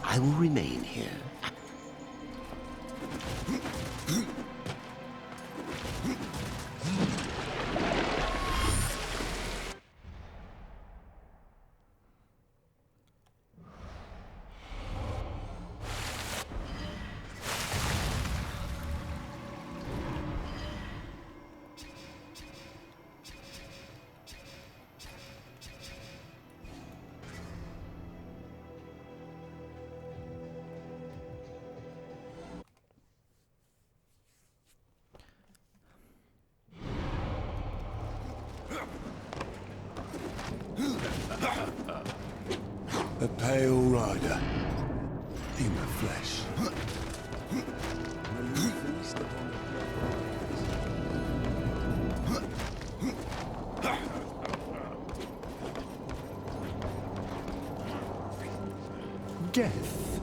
I will remain here. A pale rider in the flesh. Death.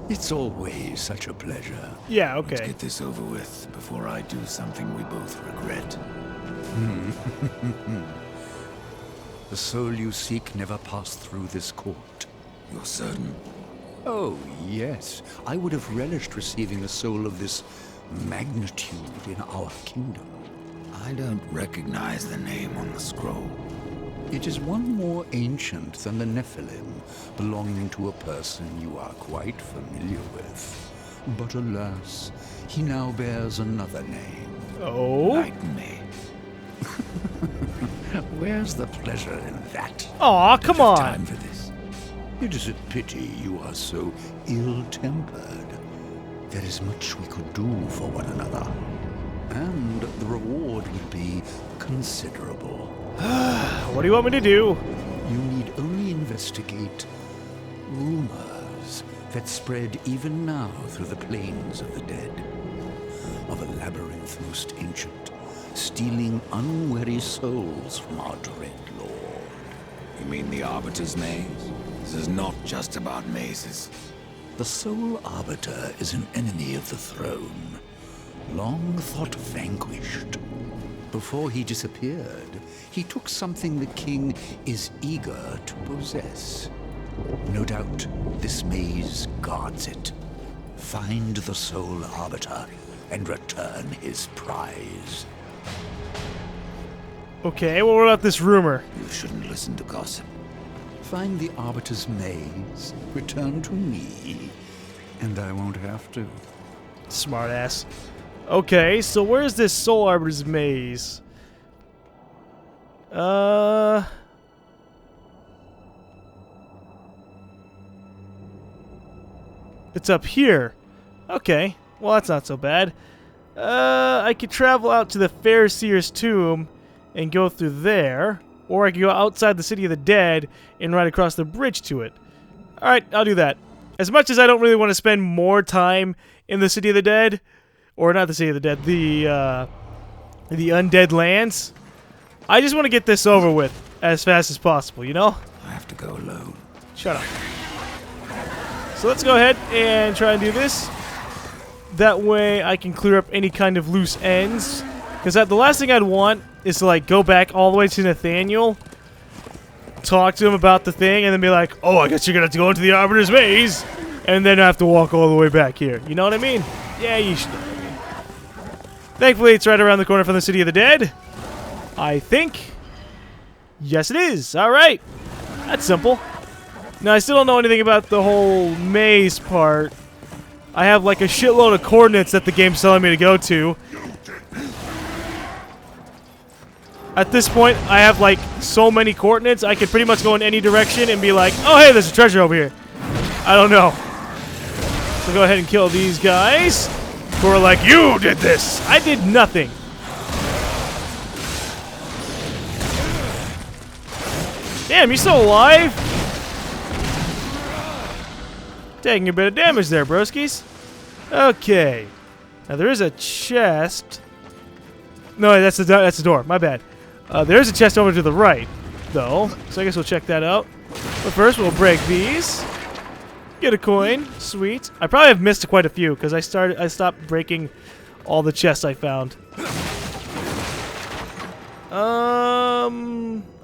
It's always such a pleasure. Yeah, okay. Let's get this over with before I do something we both regret. The soul you seek never passed through this court. You're certain? Oh, yes. I would have relished receiving a soul of this magnitude in our kingdom. I don't recognize the name on the scroll. It is one more ancient than the Nephilim, belonging to a person you are quite familiar with. But alas, he now bears another name. Oh? Lighten me. Where's the pleasure in that? Aw, come on. Time for this. It is a pity you are so ill-tempered. There is much we could do for one another. And the reward would be considerable. What do you want me to do? You need only investigate rumors that spread even now through the plains of the dead. Of a labyrinth most ancient, stealing unwary souls from our dread lord. You mean the Arbiter's maze? This is not just about mazes. The sole Arbiter is an enemy of the throne, long thought vanquished. Before he disappeared, he took something the king is eager to possess. No doubt this maze guards it. Find the sole Arbiter and return his prize. Okay, well, what about this rumor? You shouldn't listen to gossip. Find the Arbiter's maze, return to me, and I won't have to. Smartass. Okay, so where's this Soul Arbiter's maze? It's up here. Okay, well that's not so bad. I could travel out to the Fairseer's tomb and go through there. Or I could go outside the City of the Dead and ride across the bridge to it. Alright, I'll do that. As much as I don't really want to spend more time in the City of the Dead, or not the City of the Dead, the Undead Lands, I just want to get this over with as fast as possible, you know? I have to go alone. Shut up. So let's go ahead and try and do this. That way I can clear up any kind of loose ends. Because the last thing I'd want is to like go back all the way to Nathaniel, talk to him about the thing, and then be like, oh, I guess you're going to have to go into the Arbiter's Maze, and then have to walk all the way back here. You know what I mean? Yeah, you should know what I mean. Thankfully, it's right around the corner from the City of the Dead. I think. Yes, it is. All right. That's simple. Now, I still don't know anything about the whole maze part. I have like a shitload of coordinates that the game's telling me to go to. At this point, I have like so many coordinates, I could pretty much go in any direction and be like, oh hey, there's a treasure over here. I don't know. So go ahead and kill these guys who are like, you did this. I did nothing. Damn, you still alive? Taking a bit of damage there, broskies. Okay. Now there is a chest. No, that's the door. My bad. There is a chest over to the right, though. So I guess we'll check that out. But first, we'll break these. Get a coin. Sweet. I probably have missed quite a few because I stopped breaking all the chests I found.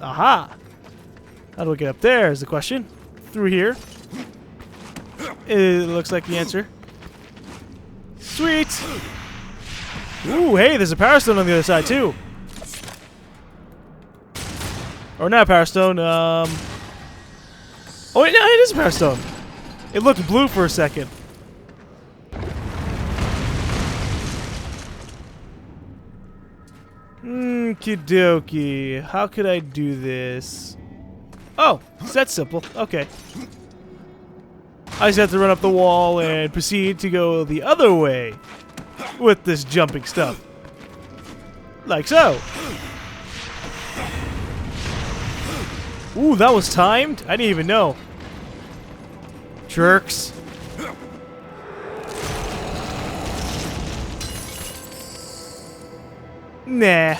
Aha. How do we get up there is the question. Through here. It looks like the answer. Sweet! Ooh, hey, there's a power stone on the other side, too. Or not a power stone, Oh, wait, no, it is a power stone. It looked blue for a second. Okie how could I do this? Oh, it's that simple. Okay. I just have to run up the wall and proceed to go the other way with this jumping stuff. Like so. Ooh, that was timed? I didn't even know. Jerks. Nah.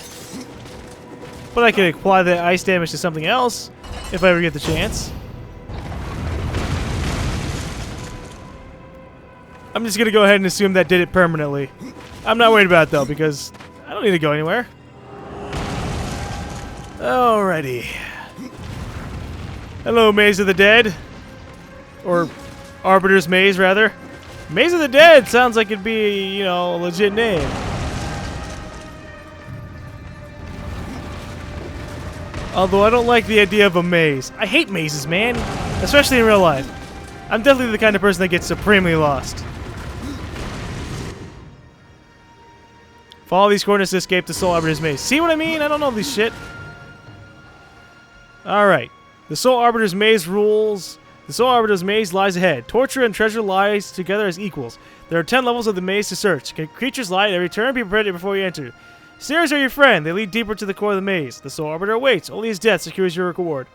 But I could apply the ice damage to something else if I ever get the chance. I'm just gonna go ahead and assume that did it permanently. I'm not worried about it though, because I don't need to go anywhere. Alrighty. Hello, Maze of the Dead. Or Arbiter's Maze, rather. Maze of the Dead sounds like it'd be, you know, a legit name. Although I don't like the idea of a maze. I hate mazes, man. Especially in real life. I'm definitely the kind of person that gets supremely lost. Follow these coordinates to escape the Soul Arbiter's Maze. See what I mean? I don't know this shit. Alright. The Soul Arbiter's Maze rules. The Soul Arbiter's Maze lies ahead. Torture and treasure lies together as equals. There are 10 levels of the maze to search. Creatures lie at every turn. Be prepared before you enter. Stairs are your friend. They lead deeper to the core of the maze. The Soul Arbiter awaits. Only his death secures your reward.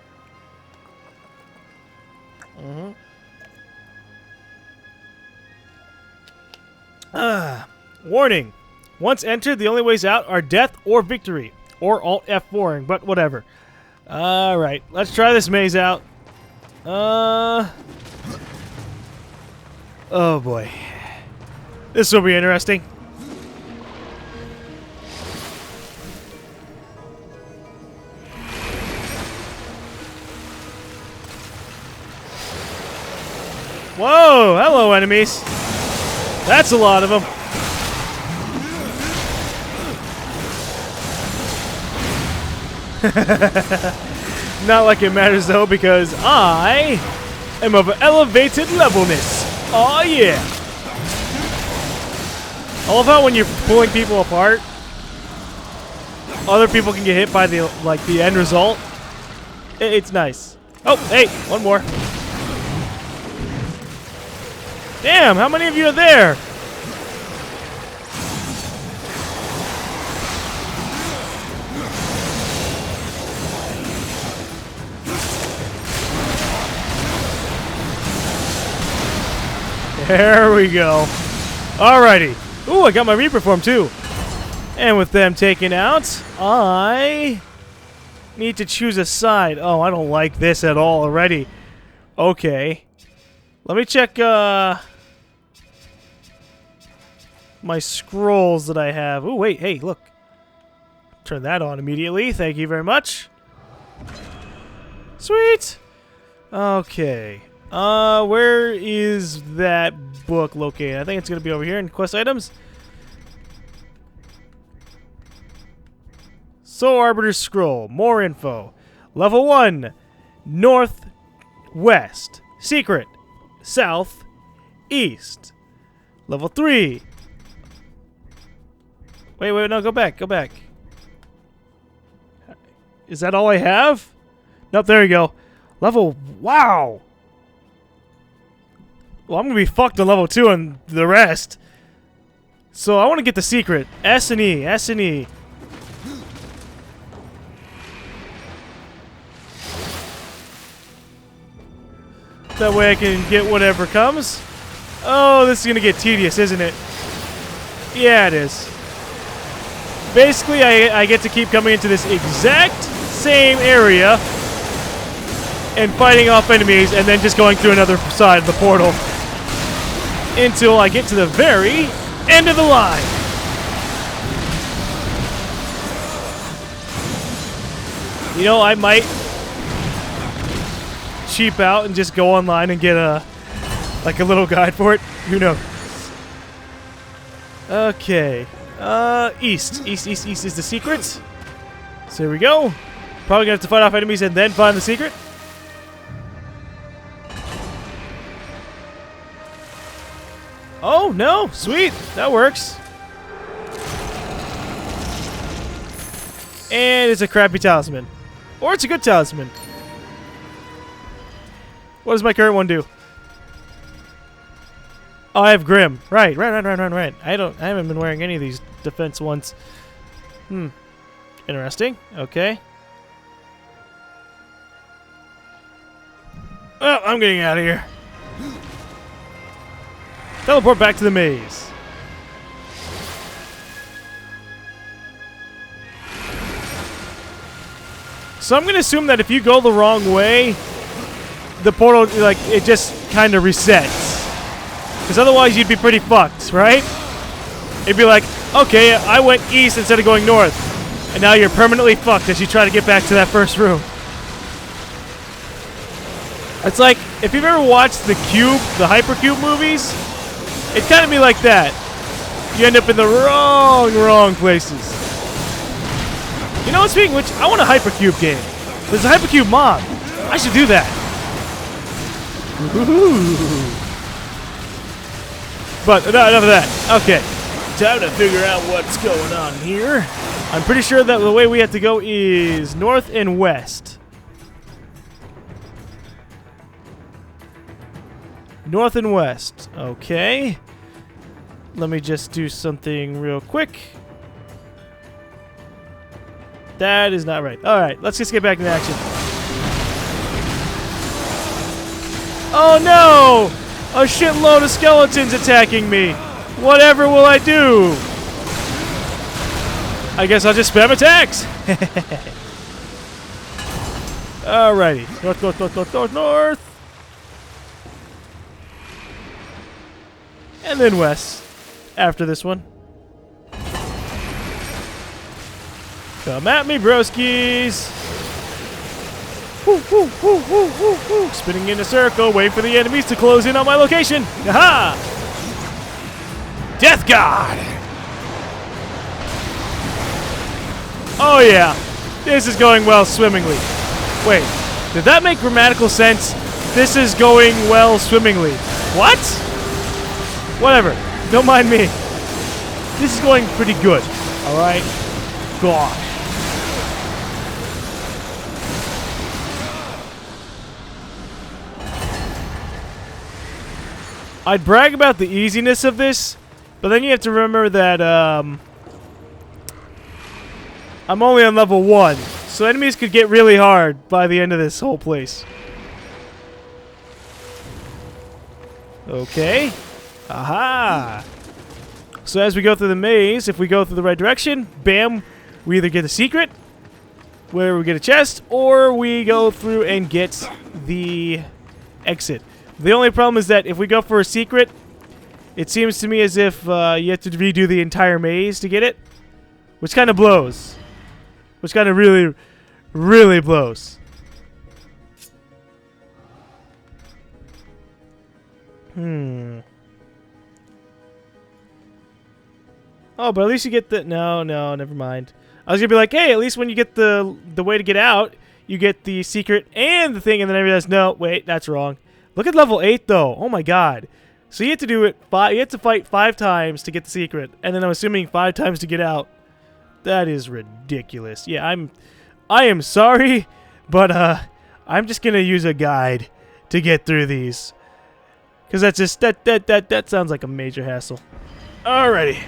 Warning. Once entered, the only ways out are death or victory. Or Alt F4ing, but whatever. Alright, let's try this maze out. Oh boy. This will be interesting. Whoa! Hello, enemies. That's a lot of them. Not like it matters though, because I am of elevated levelness. Oh yeah! I love how when you're pulling people apart, other people can get hit by the the end result. It's nice. Oh, hey, one more. Damn, how many of you are there? There we go. Alrighty. Ooh, I got my Reaper form too. And with them taken out, I need to choose a side. Oh, I don't like this at all already. Okay. Let me check my scrolls that I have. Ooh, wait, hey, look. Turn that on immediately. Thank you very much. Sweet. Okay. Where is that book located? I think it's gonna be over here in quest items. Soul Arbiter's Scroll. More info. Level 1. North. West. Secret. South. East. Level 3. Wait, no, go back. Go back. Is that all I have? Nope, there you go. Level... Wow! Well, I'm going to be fucked on level 2 and the rest. So I want to get the secret. S and E. S and E. That way I can get whatever comes. Oh, this is going to get tedious, isn't it? Yeah, it is. Basically, I get to keep coming into this exact same area and fighting off enemies and then just going through another side of the portal until I get to the very end of the line. You know, I might cheap out and just go online and get a little guide for it. Who knows? Okay. East is the secret. So here we go. Probably gonna have to fight off enemies and then find the secret. Oh no, sweet, that works. And it's a crappy talisman. Or it's a good talisman. What does my current one do? Oh, I have Grim. Right. I haven't been wearing any of these defense ones. Interesting. Okay. Oh, I'm getting out of here. Teleport back to the maze. So I'm gonna assume that if you go the wrong way, the portal, like, it just kind of resets. Because otherwise you'd be pretty fucked, right? It'd be like, okay, I went east instead of going north. And now you're permanently fucked as you try to get back to that first room. It's like, if you've ever watched the Hypercube movies, it'd kind of be like that. You end up in the wrong places. You know what, speaking of which, I want a Hypercube game. There's a Hypercube mod. I should do that. But enough of that. Okay. Time to figure out what's going on here. I'm pretty sure that the way we have to go is north and west. North and west. Okay. Let me just do something real quick. That is not right. Alright, let's just get back into action. Oh no! A shitload of skeletons attacking me. Whatever will I do? I guess I'll just spam attacks. Alrighty. North. And then west. After this one. Come at me, broskies. Woo. Spinning in a circle, wait for the enemies to close in on my location. Aha! Death God! Oh yeah, this is going well swimmingly. Wait, did that make grammatical sense? This is going well swimmingly. What? Whatever, don't mind me. This is going pretty good, alright? Gosh. I'd brag about the easiness of this, but then you have to remember that I'm only on level 1, so enemies could get really hard by the end of this whole place. Okay. Aha! So as we go through the maze, if we go through the right direction, bam, we either get a secret, where we get a chest, or we go through and get the exit. The only problem is that if we go for a secret, it seems to me as if you have to redo the entire maze to get it, which kind of blows. Which kind of really blows. Oh, but at least you get the... No, never mind. I was going to be like, hey, at least when you get the way to get out, you get the secret and the thing, and then I realized, no, wait, that's wrong. Look at level 8, though. Oh, my God. So you have to do it... You have to fight 5 times to get the secret, and then I'm assuming 5 times to get out. That is ridiculous. Yeah, I am sorry, but I'm just going to use a guide to get through these. Because that's just... That sounds like a major hassle. Alrighty.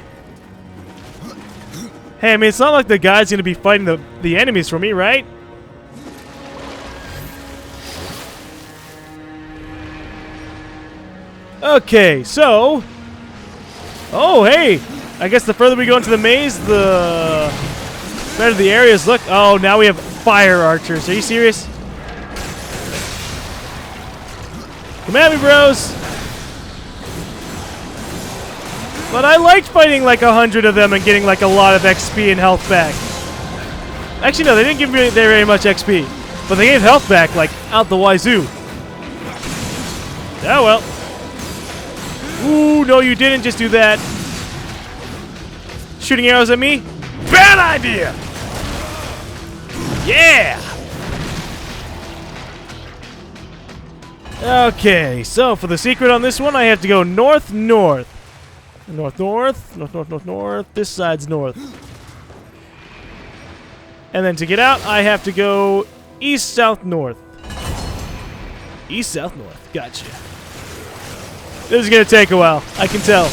Hey, I mean, it's not like the guide's going to be fighting the enemies for me, right? Okay, so... Oh, hey! I guess the further we go into the maze, the better the areas look. Oh, now we have fire archers. Are you serious? Come at me, bros! But I liked fighting like 100 of them and getting like a lot of XP and health back. Actually, no, they didn't give me very much XP. But they gave health back, like, out the wazoo. Oh, well. Ooh, no, you didn't just do that. Shooting arrows at me? Bad idea! Yeah! Okay, so for the secret on this one, I have to go north, north. North, north, north, north, north, north. This side's north. And then to get out, I have to go east, south, north. East, south, north. Gotcha. This is going to take a while. I can tell.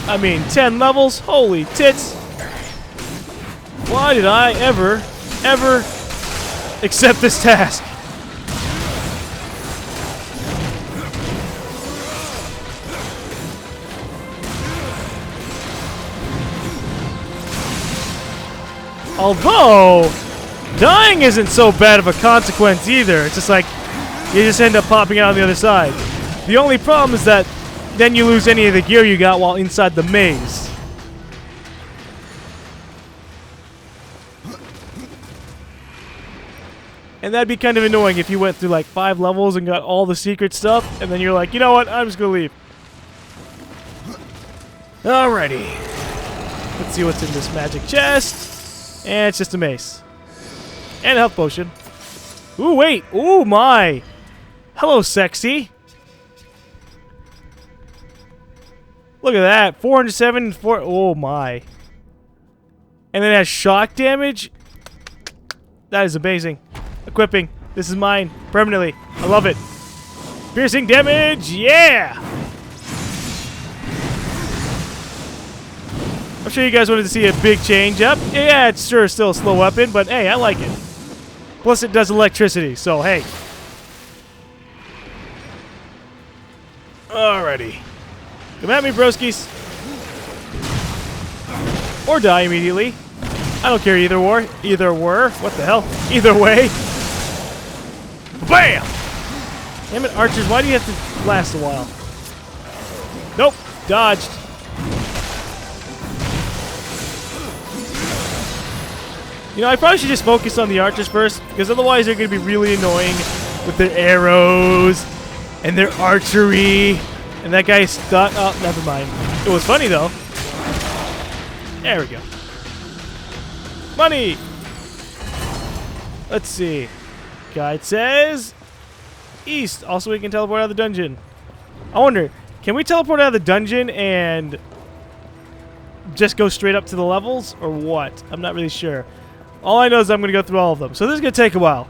I mean, 10 levels? Holy tits. Why did I ever accept this task? Although, dying isn't so bad of a consequence either. It's just like, you just end up popping out on the other side. The only problem is that then you lose any of the gear you got while inside the maze. And that'd be kind of annoying if you went through like 5 levels and got all the secret stuff, and then you're like, you know what, I'm just gonna leave. Alrighty. Let's see what's in this magic chest. And it's just a mace. And a health potion. Ooh, wait. Ooh, my. Hello, sexy. Look at that. 407. Oh, my. And then it has shock damage. That is amazing. Equipping. This is mine. Permanently. I love it. Piercing damage. Yeah. I'm sure you guys wanted to see a big change up. Yeah, it's sure still a slow weapon, but hey, I like it. Plus it does electricity, so hey. Alrighty. Come at me, broskies. Or die immediately. I don't care either war. Either were. What the hell? Either way. Bam! Damn it, archers, why do you have to last a while? Nope. Dodged. You know, I probably should just focus on the archers first, because otherwise they're going to be really annoying with their arrows and their archery. And that guy's stuck. Oh, never mind. It was funny, though. There we go. Money! Let's see. Guide says east. Also, we can teleport out of the dungeon. I wonder, can we teleport out of the dungeon and just go straight up to the levels, or what? I'm not really sure. All I know is I'm going to go through all of them. So this is going to take a while.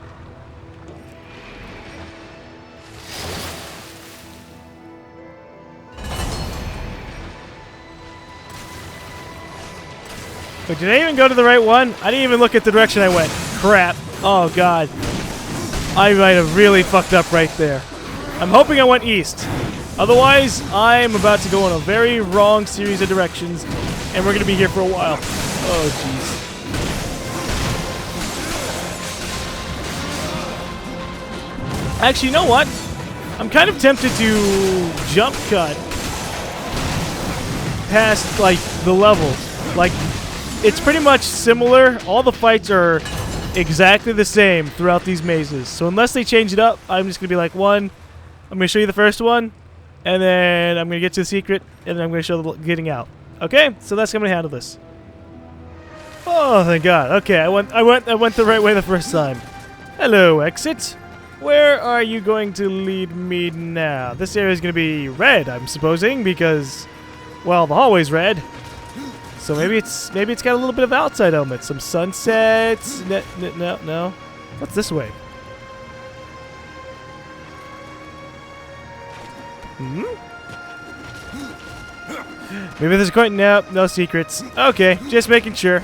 But did I even go to the right one? I didn't even look at the direction I went. Crap. Oh, God. I might have really fucked up right there. I'm hoping I went east. Otherwise, I'm about to go in a very wrong series of directions, and we're going to be here for a while. Oh, jeez. Actually, you know what? I'm kind of tempted to jump cut past, like, the levels. Like, it's pretty much similar. All the fights are exactly the same throughout these mazes. So unless they change it up, I'm just going to be like, one, I'm going to show you the first one, and then I'm going to get to the secret, and then I'm going to show the getting out. Okay? So that's how I'm going to handle this. Oh, thank God. Okay, I went the right way the first time. Hello, exit. Where are you going to lead me now? This area is going to be red, I'm supposing, because, well, the hallway's red. So maybe it's got a little bit of outside elements, some sunsets. No. What's this way? Maybe there's going. No secrets. Okay, just making sure.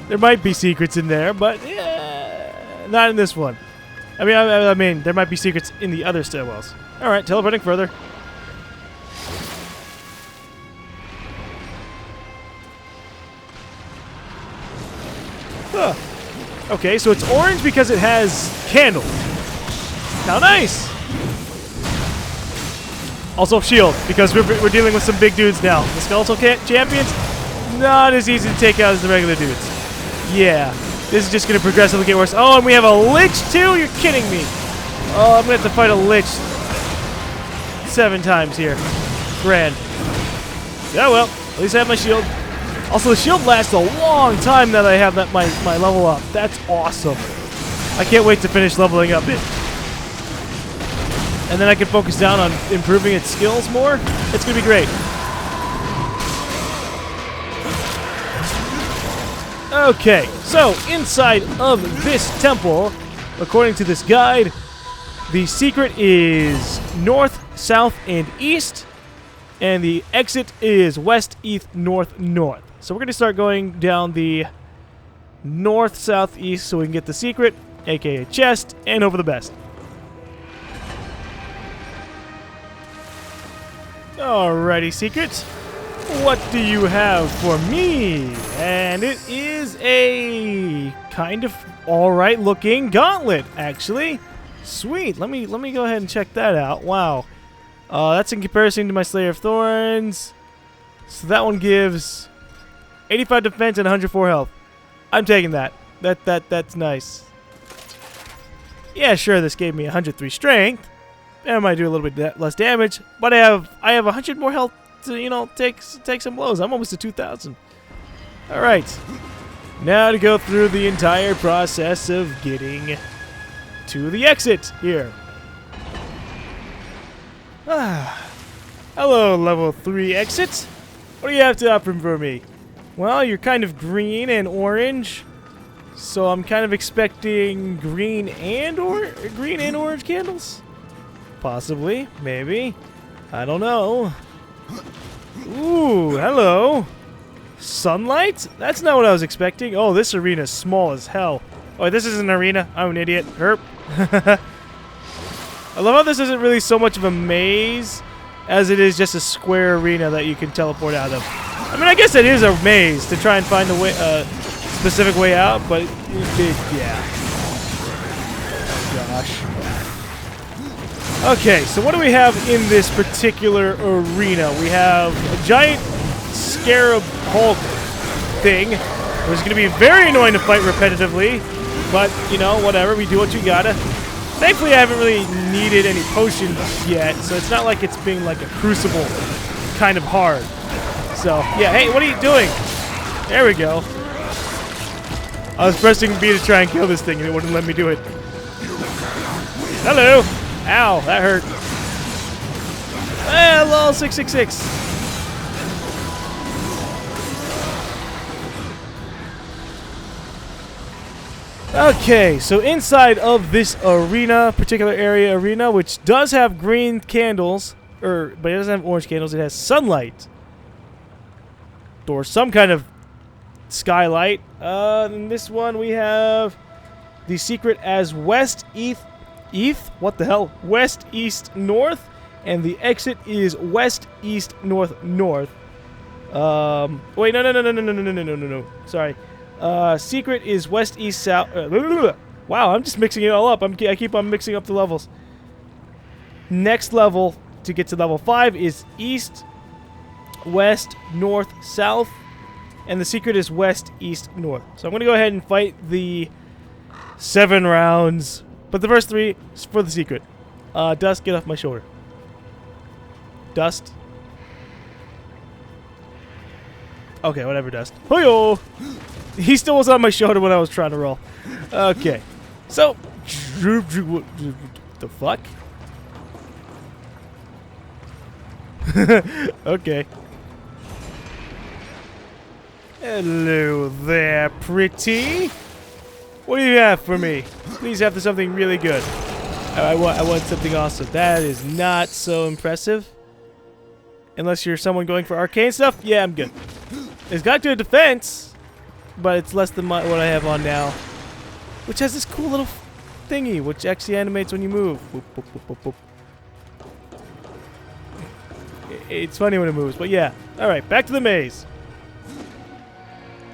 There might be secrets in there, but not in this one. I mean, there might be secrets in the other stairwells. All right, teleporting further. Huh. Okay, so it's orange because it has candles. How nice! Also shield, because we're dealing with some big dudes now. The skeletal champions, not as easy to take out as the regular dudes. Yeah, this is just going to progressively get worse. Oh, and we have a lich too? You're kidding me. Oh, I'm going to have to fight a lich. 7 times here. Grand. Yeah, well, at least I have my shield. Also, the shield lasts a long time now that I have that my level up. That's awesome. I can't wait to finish leveling up it. And then I can focus down on improving its skills more. It's going to be great. Okay, so inside of this temple, according to this guide, the secret is north, south, and east. And the exit is west, east, north, north. So we're going to start going down the north, south, east so we can get the secret, aka chest, and over the best. Alrighty, secret. What do you have for me? And it is a kind of alright looking gauntlet, actually. Sweet. Let me go ahead and check that out. Wow. That's in comparison to my Slayer of Thorns. So that one gives 85 defense and 104 health. I'm taking that. That's nice. Yeah, sure, this gave me 103 strength. And I might do a little bit less damage, but I have 100 more health to, you know, take some blows. I'm almost to 2,000. All right. Now to go through the entire process of getting to the exit here. Hello, level 3 exit. What do you have to offer for me? Well, you're kind of green and orange, so I'm kind of expecting green and orange candles. Possibly, maybe. I don't know. Ooh, hello. Sunlight? That's not what I was expecting. Oh, this arena's small as hell. Oh, this isn't an arena. I'm an idiot. Herp. I love how this isn't really so much of a maze as it is just a square arena that you can teleport out of. I mean, I guess it is a maze to try and find a way, specific way out, but yeah. Gosh. Okay, so what do we have in this particular arena? We have a giant scarab Hulk thing. It's going to be very annoying to fight repetitively, but, you know, whatever. We do what you gotta. Thankfully, I haven't really needed any potions yet, so it's not like it's being like a crucible kind of hard. So, yeah, hey, what are you doing? There we go. I was pressing B to try and kill this thing, and it wouldn't let me do it. Hello! Ow, that hurt. Lol, 666. Okay, so inside of this particular arena, which does have green candles, but it doesn't have orange candles, it has sunlight. Or some kind of skylight. In this one we have the secret as west, east, what the hell? West, east, north, and the exit is west, east, north, north. Wait, no. Sorry. Secret is west, east, south. Wow, I'm just mixing it all up. I keep on mixing up the levels. Next level to get to level 5 is east, west, north, south, and the secret is west, east, north. So I'm going to go ahead and fight the 7 rounds, but the first 3 is for the secret. Dust, get off my shoulder. Dust. Okay, whatever, Dust. Hoyo! He still was on my shoulder when I was trying to roll. Okay. So, the fuck? Okay. Hello there, pretty. What do you have for me? Please have something really good. I want something awesome. That is not so impressive. Unless you're someone going for arcane stuff. Yeah, I'm good. It's got good defense, but it's less than what I have on now. Which has this cool little thingy, which actually animates when you move. Boop, boop, boop, boop, boop. It's funny when it moves, but yeah. Alright, back to the maze.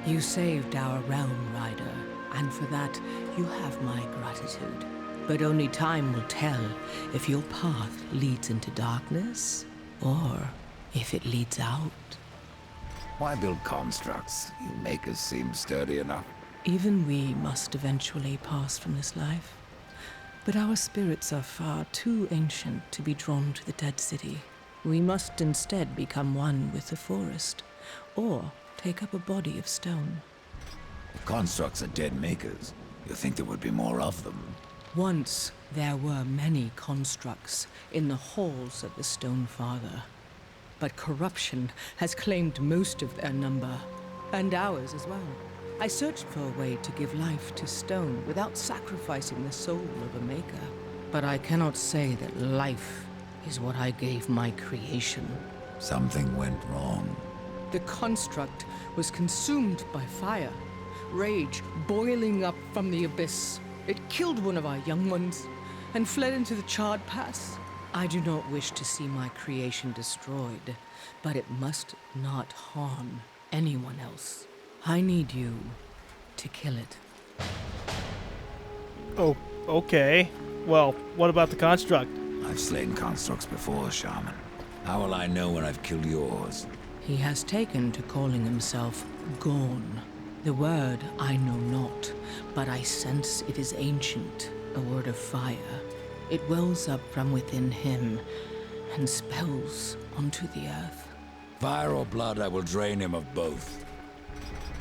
You saved our realm, Rider, and for that, you have my gratitude. But only time will tell if your path leads into darkness, or if it leads out. Why build constructs? You make us seem sturdy enough. Even we must eventually pass from this life. But our spirits are far too ancient to be drawn to the dead city. We must instead become one with the forest, or take up a body of stone. Constructs are dead makers. You think there would be more of them? Once there were many constructs in the halls of the Stone Father. But corruption has claimed most of their number, and ours as well. I searched for a way to give life to stone without sacrificing the soul of a maker. But I cannot say that life is what I gave my creation. Something went wrong. The construct was consumed by fire, rage boiling up from the abyss. It killed one of our young ones and fled into the charred pass. I do not wish to see my creation destroyed, but it must not harm anyone else. I need you to kill it. Oh, okay. Well, what about the construct? I've slain constructs before, Shaman. How will I know when I've killed yours? He has taken to calling himself GaLm. The word I know not, but I sense it is ancient, a word of fire. It wells up from within him and spells onto the earth. Fire or blood, I will drain him of both.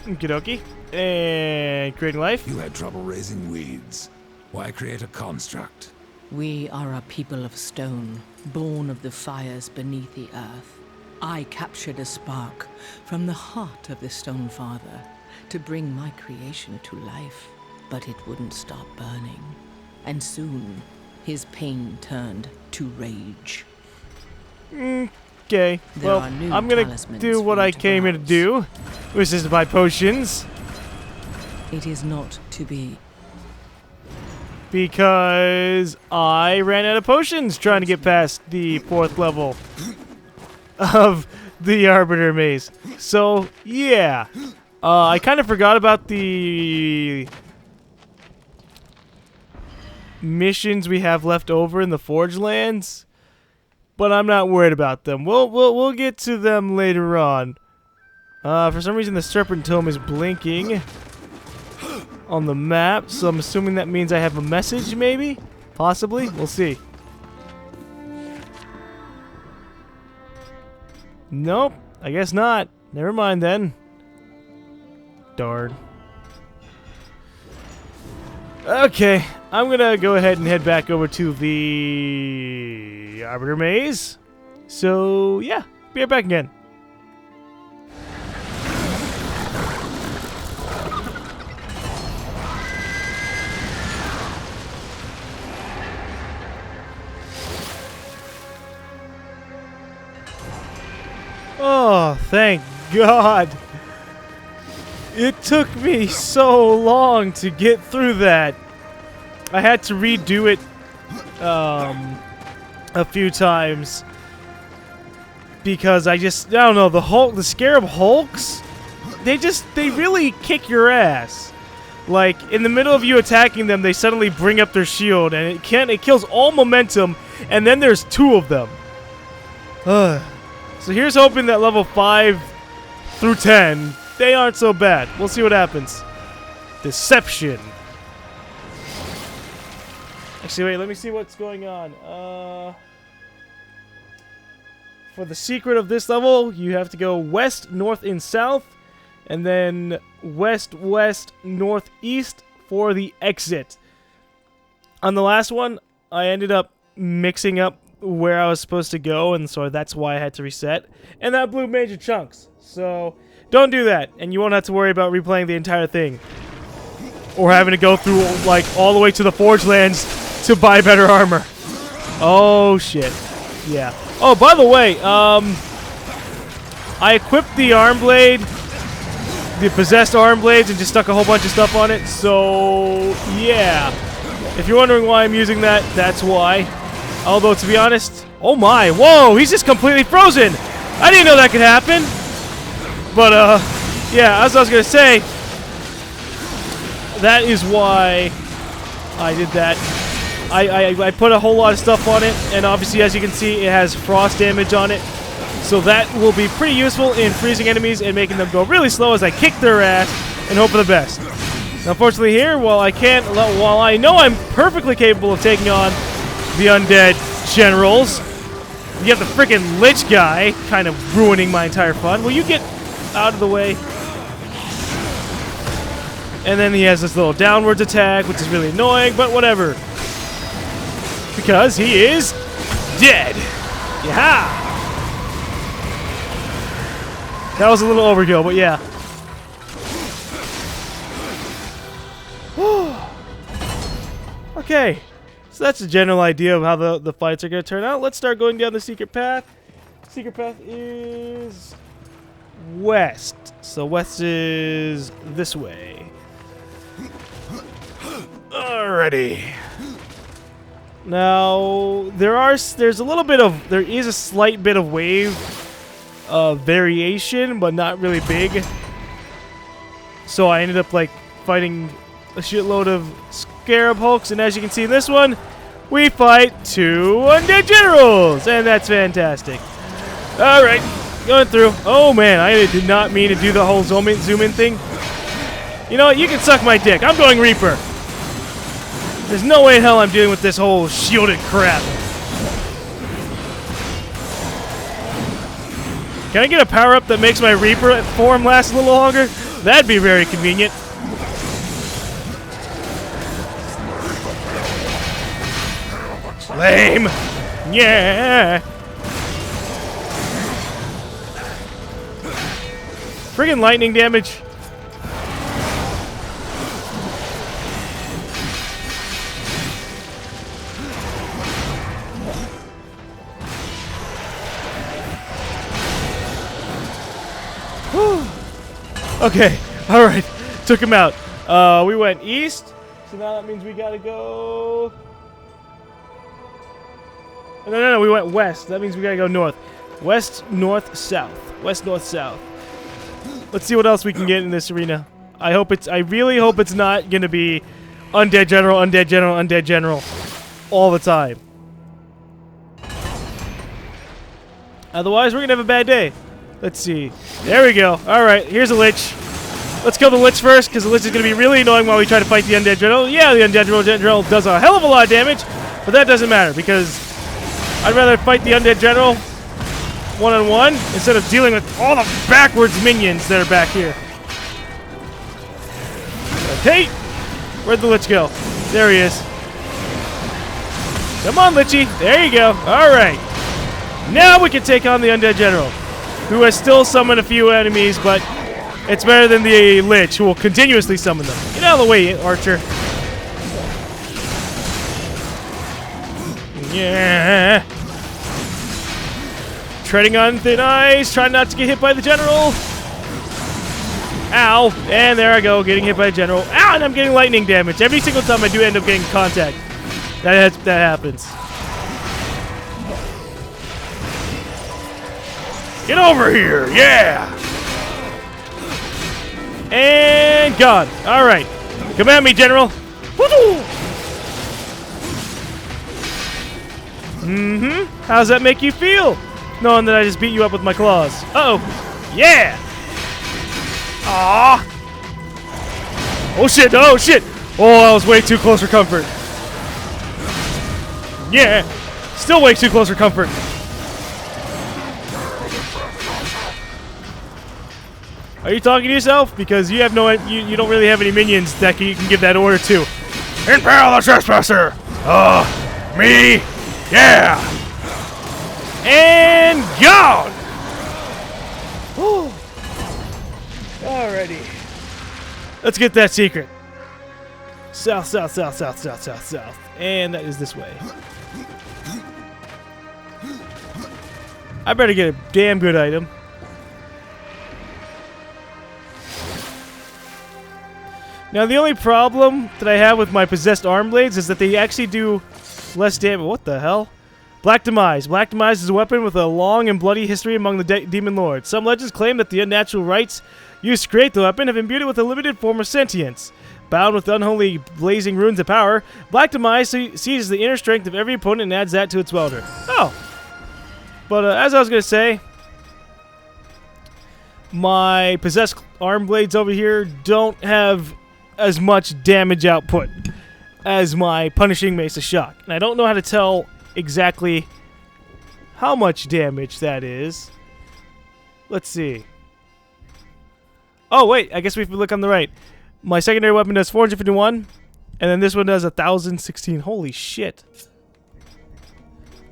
Okie dokie. And creating life. You had trouble raising weeds. Why create a construct? We are a people of stone, born of the fires beneath the earth. I captured a spark from the heart of the Stone Father to bring my creation to life, but it wouldn't stop burning. And soon, his pain turned to rage. Okay, well, I'm gonna do what I came here to do, which is buy potions. It is not to be. Because I ran out of potions trying to get past the 4th level of the Arbiter Maze. So, yeah. I kind of forgot about the missions we have left over in the Forge Lands, but I'm not worried about them. We'll get to them later on. For some reason, the Serpent Tome is blinking on the map, so I'm assuming that means I have a message, maybe? Possibly? We'll see. Nope, I guess not. Never mind then. Darn. Okay, I'm gonna go ahead and head back over to the Arbiter Maze. So, yeah, be right back again. Oh, thank God. It took me so long to get through that. I had to redo it a few times because I don't know, the Scarab Hulks, they really kick your ass. Like, in the middle of you attacking them, they suddenly bring up their shield and it kills all momentum, and then there's 2 of them. So here's hoping that level 5 through 10, they aren't so bad. We'll see what happens. Deception. Actually, wait, let me see what's going on. For the secret of this level, you have to go west, north, and south, and then west, west, northeast for the exit. On the last one, I ended up mixing up where I was supposed to go, and so that's why I had to reset. And that blew major chunks. So don't do that, and you won't have to worry about replaying the entire thing. Or having to go through, like, all the way to the Forge Lands to buy better armor. Oh, shit. Yeah. Oh, by the way, I equipped the arm blade, the possessed arm blades, and just stuck a whole bunch of stuff on it. So, yeah. If you're wondering why I'm using that, that's why. Although, to be honest, oh my, whoa, he's just completely frozen. I didn't know that could happen. But, yeah, as I was going to say, that is why I did that. I put a whole lot of stuff on it, and obviously, as you can see, it has frost damage on it. So that will be pretty useful in freezing enemies and making them go really slow as I kick their ass and hope for the best. Unfortunately here, while I know I'm perfectly capable of taking on the undead generals, you have the freaking Lich guy kind of ruining my entire fun. Will you get out of the way? And then he has this little downwards attack, which is really annoying, but whatever. Because he is dead. Yeah. That was a little overkill, but yeah. Okay, so that's a general idea of how the fights are going to turn out. Let's start going down the secret path. Secret path is west. So west is this way. Alrighty. Now there is a slight bit of wave variation, but not really big. So I ended up like fighting a shitload of Scarab Hulks, and as you can see in this one, we fight 2 undead generals, and that's fantastic. Alright, going through. Oh man, I did not mean to do the whole zoom in thing. You know what, you can suck my dick. I'm going Reaper. There's no way in hell I'm dealing with this whole shielded crap. Can I get a power-up that makes my Reaper form last a little longer? That'd be very convenient. Lame! Yeah! Friggin' lightning damage. Okay, alright. Took him out. We went east, so now that means we gotta go... No, we went west. That means we gotta go north. West, north, south. West, north, south. Let's see what else we can get in this arena. I really hope it's not gonna be undead general, undead general, undead general all the time. Otherwise, we're gonna have a bad day. Let's see. There we go. Alright, here's a Lich. Let's kill the Lich first, because the Lich is gonna be really annoying while we try to fight the undead general. Yeah, the undead general does a hell of a lot of damage, but that doesn't matter, because I'd rather fight the undead general one-on-one instead of dealing with all the backwards minions that are back here. Okay, where'd the Lich go? There he is. Come on, Lichy. There you go. All right. Now we can take on the undead general, who has still summoned a few enemies, but it's better than the Lich, who will continuously summon them. Get out of the way, Archer. Yeah. Treading on thin ice, trying not to get hit by the general. Ow. And there I go, getting hit by the general. Ow, and I'm getting lightning damage. Every single time I do end up getting contact. That happens. Get over here, yeah! And gone. All right. Come at me, general. Mm-hmm. How does that make you feel? Knowing that I just beat you up with my claws. Uh-oh. Yeah! Aww! Oh shit, oh shit! Oh, I was way too close for comfort. Yeah! Still way too close for comfort. Are you talking to yourself? Because you have you don't really have any minions that you can give that order to. Impale the trespasser! Me? Yeah! And gone! Alrighty. Let's get that secret. South, south, south, south, south, south, south. And that is this way. I better get a damn good item. Now, the only problem that I have with my possessed arm blades is that they actually do less damage. What the hell? Black Demise. Black Demise is a weapon with a long and bloody history among the demon lords. Some legends claim that the unnatural rites used to create the weapon have imbued it with a limited form of sentience. Bound with unholy blazing runes of power, Black Demise seizes the inner strength of every opponent and adds that to its welder. Oh. But as I was going to say, my possessed arm blades over here don't have as much damage output as my Punishing Mace of Shock. And I don't know how to tell exactly how much damage that is. Let's see. Oh, wait. I guess we have to look on the right. My secondary weapon does 451. And then this one does 1,016. Holy shit.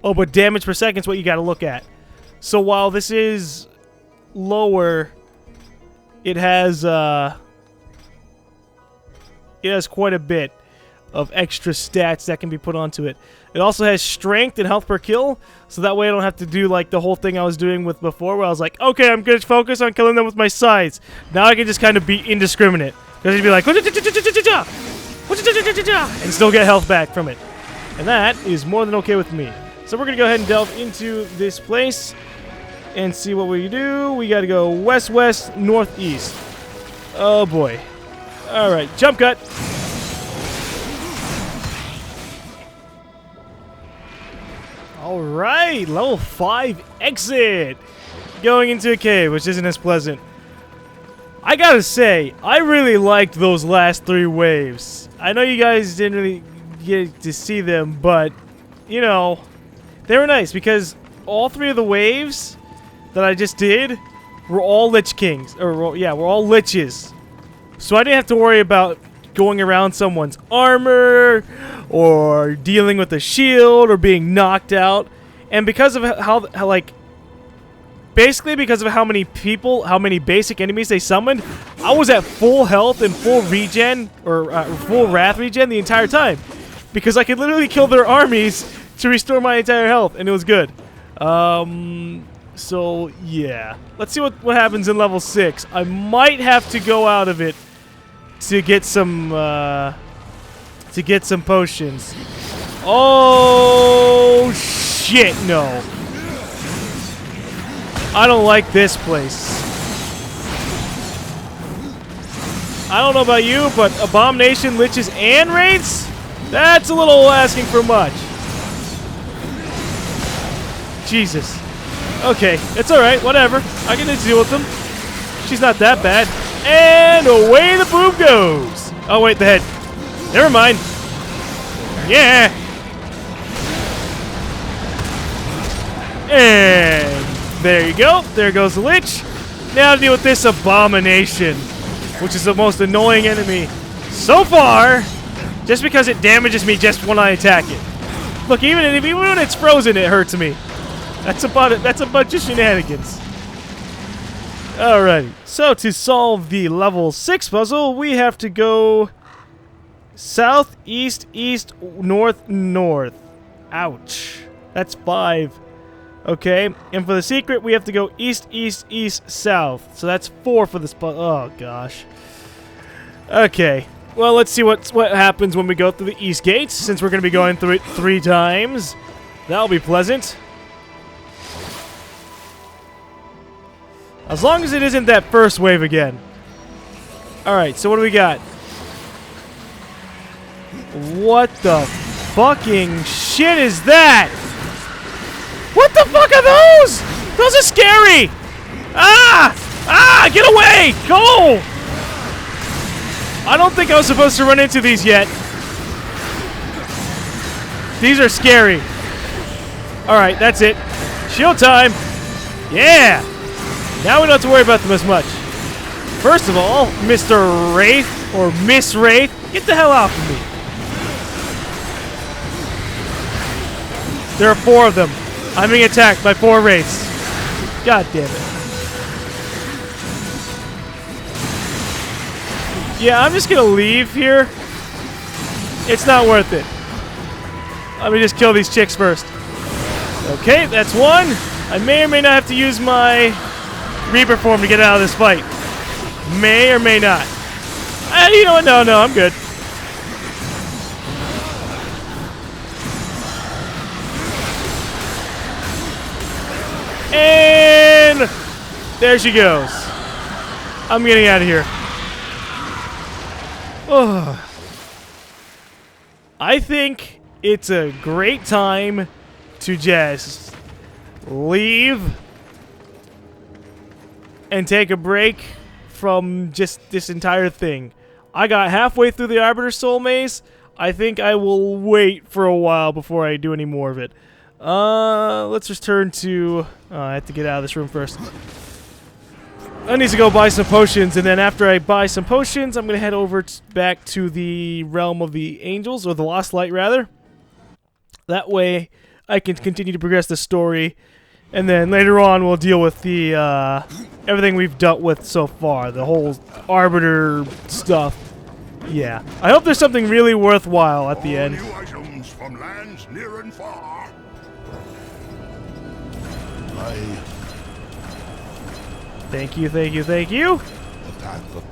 Oh, but damage per second is what you got to look at. So while this is lower, it has quite a bit of extra stats that can be put onto it. It also has strength and health per kill, so that way I don't have to do like the whole thing I was doing with before, where I was like, okay, I'm gonna focus on killing them with my scythes. Now I can just kind of be indiscriminate, because he'd be like, and still get health back from it, and that is more than okay with me. So we're gonna go ahead and delve into this place and see what we do. We gotta go west, west, northeast. Oh boy. All right, jump cut. All right, level 5 exit. Going into a cave, which isn't as pleasant. I gotta say, I really liked those last 3 waves. I know you guys didn't really get to see them, but, you know, they were nice because all 3 of the waves that I just did were all Lich Kings. Or, yeah, were all Liches. So I didn't have to worry about going around someone's armor or dealing with a shield or being knocked out. And because of how like, basically because of how many people, how many basic enemies they summoned, I was at full health and full regen, or full wrath regen the entire time. Because I could literally kill their armies to restore my entire health, and it was good. So, yeah. Let's see what happens in level 6. I might have to go out of it to get some potions. Oh, shit, no. I don't like this place. I don't know about you, but Abomination, Liches, and Wraiths? That's a little asking for much. Jesus. Okay, it's alright, whatever. I can just deal with them. She's not that bad. And away the boob goes. Oh, wait, the head. Never mind. Yeah. And there you go. There goes the Lich. Now to deal with this Abomination, which is the most annoying enemy so far, just because it damages me just when I attack it. Look, even when it's frozen, it hurts me. That's about it. That's a bunch of shenanigans. Alrighty. So to solve the level 6 puzzle, we have to go south, east, east, north, north. Ouch. That's 5. Okay. And for the secret, we have to go east, east, east, south. So that's 4 for this puzzle. Oh gosh. Okay. Well, let's see what happens when we go through the east gates, since we're going to be going through it 3 times. That'll be pleasant. As long as it isn't that first wave again. Alright, so what do we got? What the fucking shit is that? What the fuck are those? Those are scary! Ah! Ah! Get away! Go! I don't think I was supposed to run into these yet. These are scary. Alright, that's it. Shield time! Yeah! Now we don't have to worry about them as much. First of all, Mr. Wraith, or Miss Wraith, get the hell out of me. There are 4 of them. I'm being attacked by 4 Wraiths. God damn it. Yeah, I'm just gonna leave here. It's not worth it. Let me just kill these chicks first. Okay, that's 1. I may or may not have to use my Reaper form to get out of this fight. May or may not. You know what? No, I'm good. And there she goes. I'm getting out of here. Oh. I think it's a great time to just leave and take a break from just this entire thing. I got halfway through the Arbiter Soul Maze. I think I will wait for a while before I do any more of it. Let's return to... I have to get out of this room first. I need to go buy some potions, and then after I buy some potions, I'm going to head over back to the Realm of the Angels, or the Lost Light, rather. That way, I can continue to progress the story, and then later on, we'll deal with the, everything we've dealt with so far, the whole Arbiter stuff. Yeah. I hope there's something really worthwhile at the end. New items from lands near and far. Thank you, thank you, thank you.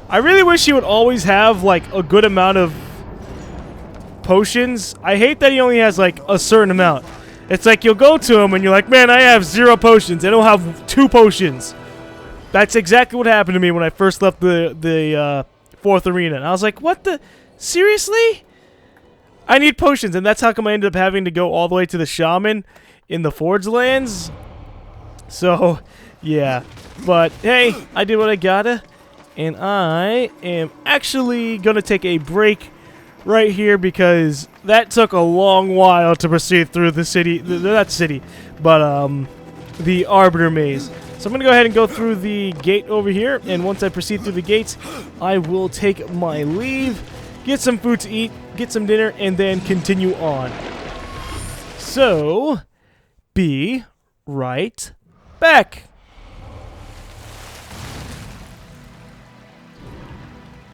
I really wish he would always have, like, a good amount of potions. I hate that he only has, like, a certain amount. It's like you'll go to him and you're like, man, I have 0 potions. I don't have 2 potions. That's exactly what happened to me when I first left the 4th arena. And I was like, what the? Seriously? I need potions. And that's how come I ended up having to go all the way to the Shaman in the Forge Lands. So, yeah. But, hey, I did what I gotta. And I am actually going to take a break right here because that took a long while to proceed through the city. Not city, but the Arbiter Maze. So I'm going to go ahead and go through the gate over here. And once I proceed through the gates, I will take my leave, get some food to eat, get some dinner, and then continue on. So, be right back.